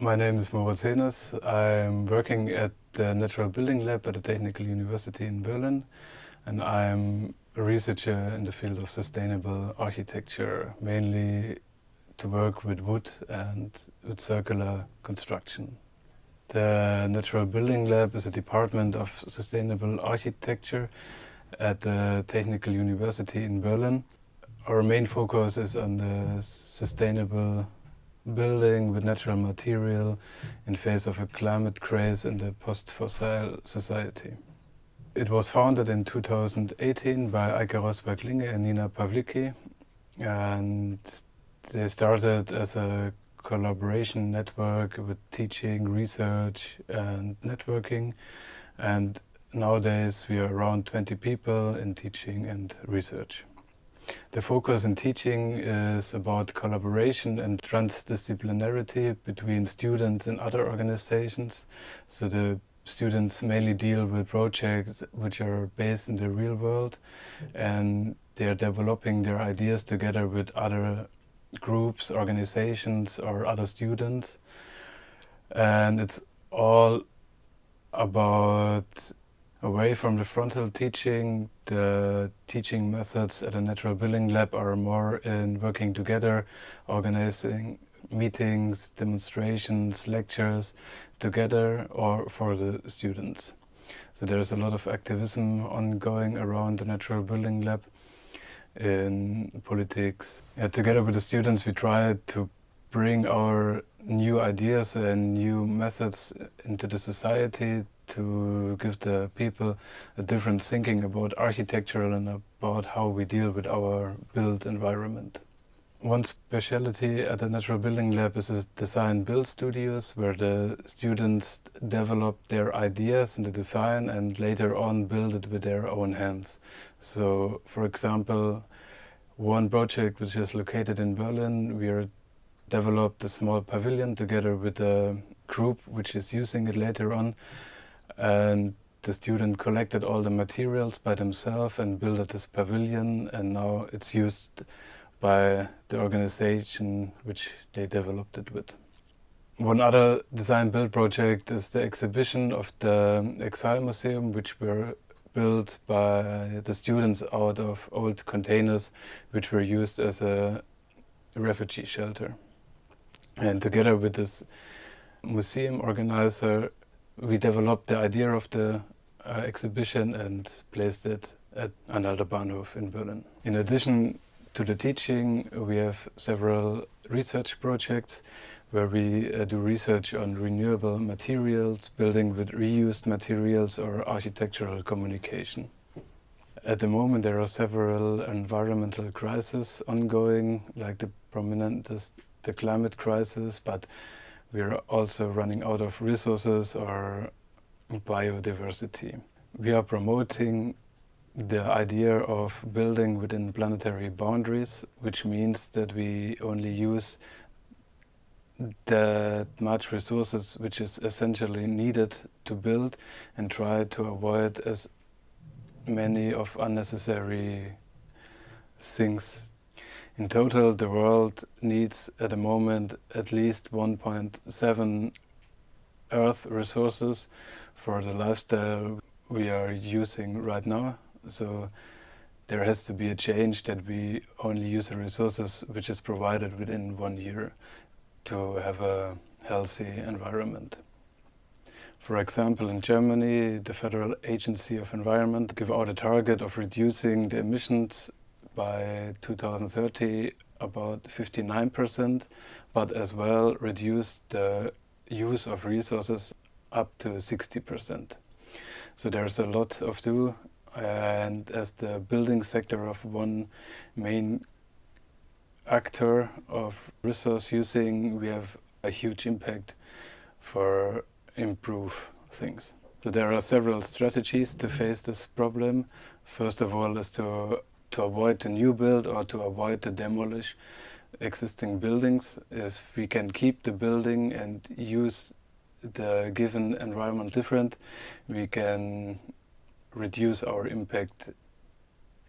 My name is Moritz Hennes. I'm working at the Natural Building Lab at the Technical University in Berlin, and I'm a researcher in the field of sustainable architecture, mainly to work with wood and with circular construction. The Natural Building Lab is a department of sustainable architecture at the Technical University in Berlin. Our main focus is on the sustainable building with natural material in face of a climate crisis in the post-fossil society. It was founded in 2018 by Eike Rosberg-Linge and Nina Pawlicki, and they started as a collaboration network with teaching, research and networking, and nowadays we are around 20 people in teaching and research. The focus in teaching is about collaboration and transdisciplinarity between students and other organizations. So the students mainly deal with projects which are based in the real world, and they are developing their ideas together with other groups, organizations or other students. And it's all about away from the frontal teaching. The teaching methods at a Natural Building Lab are more in working together, organizing meetings, demonstrations, lectures together or for the students. So there's a lot of activism ongoing around the Natural Building Lab in politics. Together with the students we try to bring our new ideas and new methods into the society to give the people a different thinking about architecture and about how we deal with our built environment. One specialty at the Natural Building Lab is a design build studios, where the students develop their ideas in the design and later on build it with their own hands. So, for example, one project which is located in Berlin, we developed a small pavilion together with a group which is using it later on. And the student collected all the materials by themselves and built this pavilion, and now it's used by the organization which they developed it with. One other design build project is the exhibition of the Exile Museum, which were built by the students out of old containers which were used as a refugee shelter. And together with this museum organizer, we developed the idea of the exhibition and placed it at Anhalter Bahnhof in Berlin. In addition to the teaching, we have several research projects where we do research on renewable materials, building with reused materials or architectural communication. At the moment there are several environmental crises ongoing, like the prominentest, the climate crisis, but we are also running out of resources or biodiversity. We are promoting the idea of building within planetary boundaries, which means that we only use that much resources which is essentially needed to build and try to avoid as many of unnecessary things. In total, the world needs at the moment at least 1.7 Earth resources for the lifestyle we are using right now. So there has to be a change that we only use the resources which is provided within 1 year to have a healthy environment. For example, in Germany, the Federal Agency of Environment gave out a target of reducing the emissions by 2030 about 59%, but as well reduce the use of resources up to 60%. So there's a lot of do, and as the building sector of one main actor of resource using, we have a huge impact for improve things. So there are several strategies to face this problem. First of all is to avoid the new build or to avoid to demolish existing buildings. If we can keep the building and use the given environment different, we can reduce our impact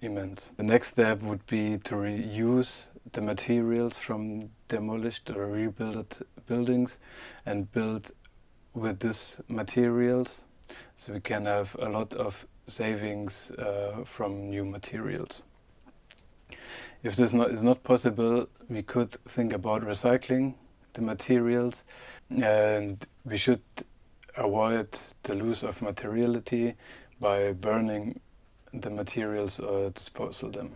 immense. The next step would be to reuse the materials from demolished or rebuilt buildings and build with these materials, so we can have a lot of savings from new materials. If this is not possible, we could think about recycling the materials, and we should avoid the loss of materiality by burning the materials or disposal them.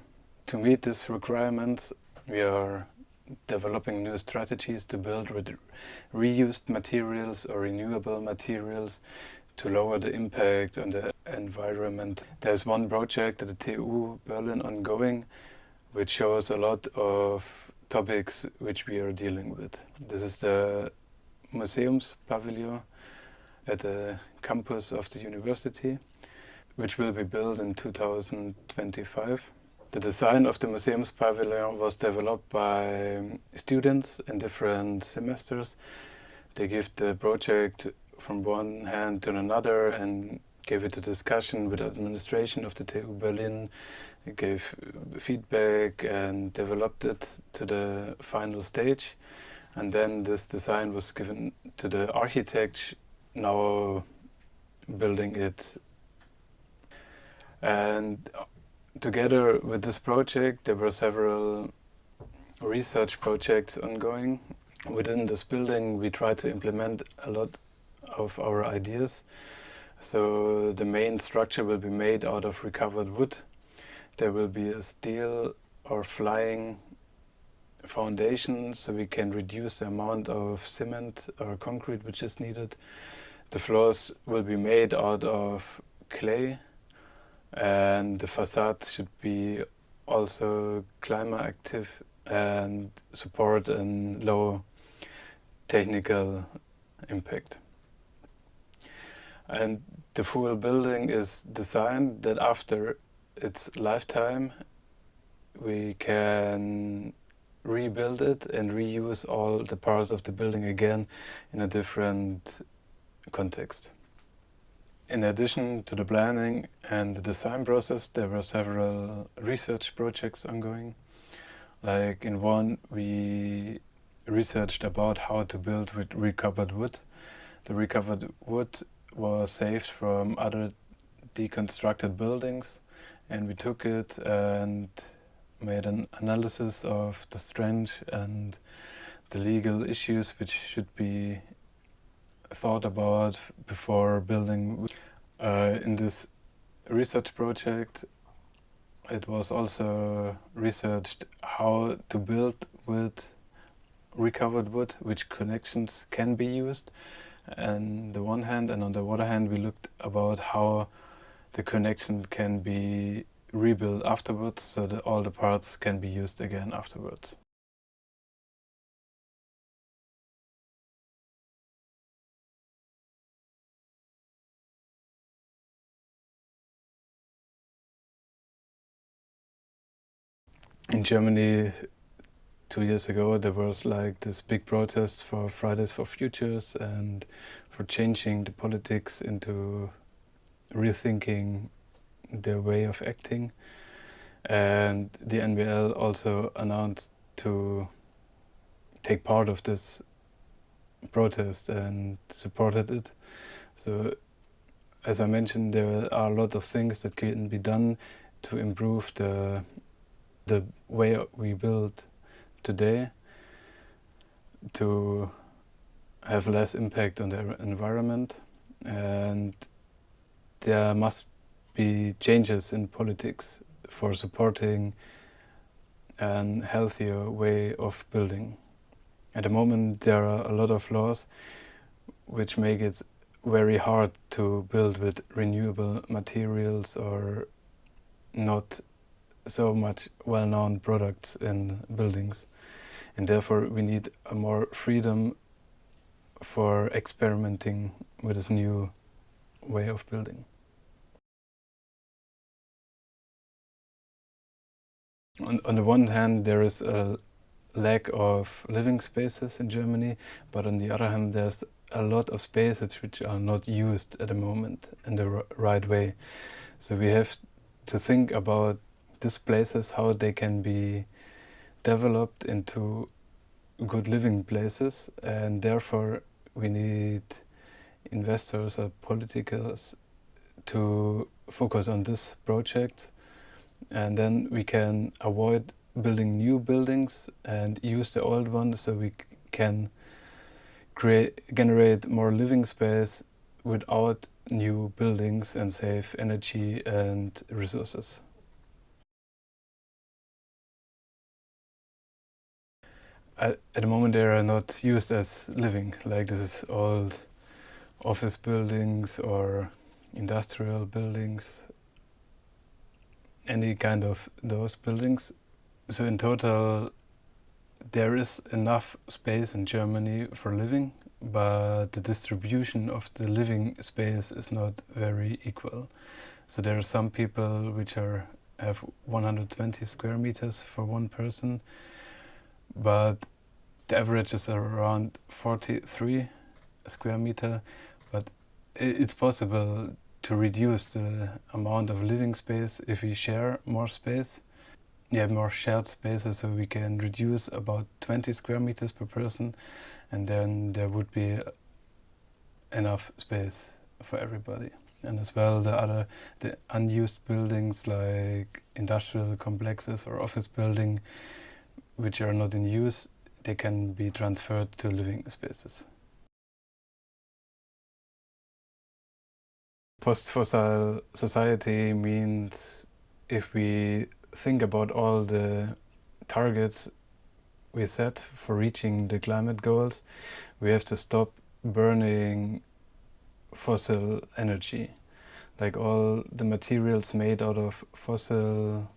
To meet these requirements, we are developing new strategies to build with reused materials or renewable materials to lower the impact on the environment. There's one project at the TU Berlin ongoing which shows a lot of topics which we are dealing with. This is the Museums Pavilion at the campus of the university, which will be built in 2025. The design of the Museums Pavilion was developed by students in different semesters. They give the project from one hand to another and gave it a discussion with the administration of the TU Berlin, gave feedback and developed it to the final stage. And then this design was given to the architect, now building it. And together with this project, there were several research projects ongoing. Within this building, we try to implement a lot of our ideas. So the main structure will be made out of recovered wood. There will be a steel or flying foundation, so we can reduce the amount of cement or concrete which is needed. The floors will be made out of clay, and the facade should be also climate active and support a low technical impact. And the full building is designed that after its lifetime we can rebuild it and reuse all the parts of the building again in a different context. In addition to the planning and the design process, there were several research projects ongoing. Like in one, we researched about how to build with recovered wood. The recovered wood was saved from other deconstructed buildings, and we took it and made an analysis of the strength and the legal issues which should be thought about before building. In this research project, it was also researched how to build with recovered wood, which connections can be used on the one hand, and on the other hand we looked about how the connection can be rebuilt afterwards, so that all the parts can be used again afterwards. In Germany, 2 years ago, there was like this big protest for Fridays for Futures and for changing the politics into rethinking their way of acting. And the NBL also announced to take part of this protest and supported it. So, as I mentioned, there are a lot of things that can be done to improve the way we build today, to have less impact on the environment, and there must be changes in politics for supporting a healthier way of building. At the moment there are a lot of laws which make it very hard to build with renewable materials or not so much well-known products in buildings, and therefore we need a more freedom for experimenting with this new way of building. On the one hand, there is a lack of living spaces in Germany, but on the other hand there's a lot of spaces which are not used at the moment in the right way. So we have to think about these places, how they can be developed into good living places, and therefore we need investors or politicals to focus on this project, and then we can avoid building new buildings and use the old ones, so we can generate more living space without new buildings and save energy and resources. At the moment they are not used as living, like this is old office buildings or industrial buildings, any kind of those buildings. So in total there is enough space in Germany for living, but the distribution of the living space is not very equal. So there are some people which have 120 square meters for one person, but the average is around 43 square meter. But it's possible to reduce the amount of living space if we share more space. More shared spaces, so we can reduce about 20 square meters per person, and then there would be enough space for everybody. And as well the unused buildings like industrial complexes or office building which are not in use, they can be transferred to living spaces. Post-fossil society means if we think about all the targets we set for reaching the climate goals, we have to stop burning fossil energy. Like all the materials made out of fossil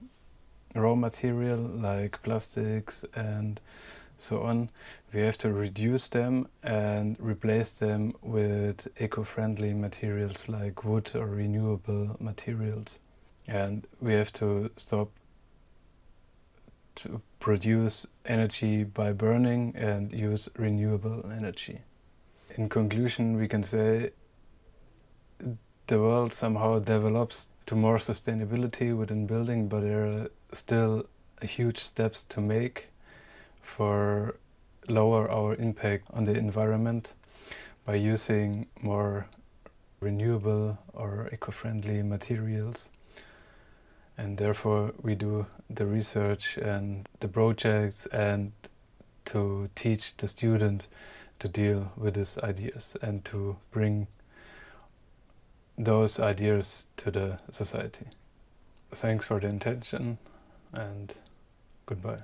raw material, like plastics and so on, we have to reduce them and replace them with eco-friendly materials like wood or renewable materials. And we have to stop to produce energy by burning and use renewable energy. In conclusion, we can say the world somehow develops to more sustainability within building, but there are still huge steps to make for lower our impact on the environment by using more renewable or eco-friendly materials. And therefore we do the research and the projects and to teach the students to deal with these ideas and to bring those ideas to the society. Thanks for the attention and goodbye.